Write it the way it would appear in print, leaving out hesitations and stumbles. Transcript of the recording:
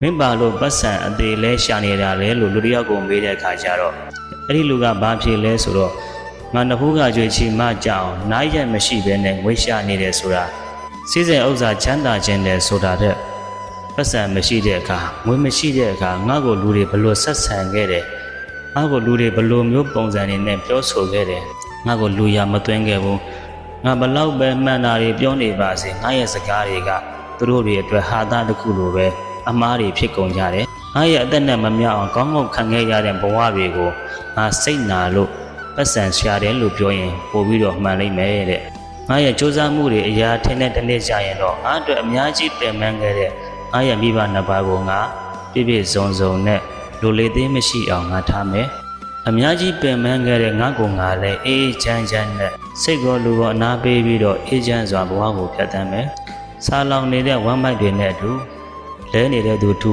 မင်းပါလို့ပတ်စံအသေးလဲရှာနေတာလဲလို့လူတယောက်ကိုမေးတဲ့အခါကျတော့အဲ့ဒီလူကဘာဖြစ်လဲဆိုတော့ငါနှဖိုးကကြွေချီမကြအောင်နိုင်ရက်မရှိဘဲနဲ့ငွေရှာနေတယ်ဆိုတာစီးစိမ်ဥစ္စာချမ်းသာခြင်းတယ်ဆိုတာတဲ့ပတ်စံမရှိတဲ့အခါငွေမရှိတဲ့အခါငါ့ကိုလူတွေဘလို့ဆက်ဆံခဲ့တယ်ငါ့ကိုလူတွေဘလို့မျိုးပုံစံတွေနဲ့ပြောဆိုခဲ့တယ်ငါ့ကိုလူရမသွင်းခဲ့ဘူးငါဘလောက်ပဲမှန်တာတွေပြောနေပါစေငါရဲ့စကားတွေကသူတို့တွေအတွက်ဟာသားတစ်ခုလိုပဲအမားတွေဖြစ်ကုန်ကြတယ်ငါရဲ့အသက်နဲ့မမြောက်အောင်ကောင်းကောင်းခံခဲ့ရတဲ့ဘဝတွေကိုငါစိတ်နာလို့ပတ်စံရှာတယ်လို့ပြောရင်ပို့ပြီးတော့မှန်လိမ့်မယ်တဲ့ငါရဲ့စူးစမ်းမှုတွေအရာထင်တဲ့တစ်နေ့ကြာရင်တော့ငါအတွက်အများကြီးပင်ပန်းခဲ့တဲ့ငါရဲ့မိဘနှစ်ပါးကိုငါပြည့်ပြည့်စုံစုံနဲ့လူလေးသေးမရှိအောင်ငါထားမယ်အများကြီးပင်ပန်းခဲ့တဲ့ငါကိုငါလည်းအေးချမ်းချမ်းနဲ့စိတ်ကောလူကောအနာပေးပြီးတော့အေးချမ်းစွာဘဝကိုဖြတ်သန်းမယ်ဆာလောင်နေတဲ့ဝမ်းမိုက်တွေနဲ့အတူလဲနေတဲ့သူ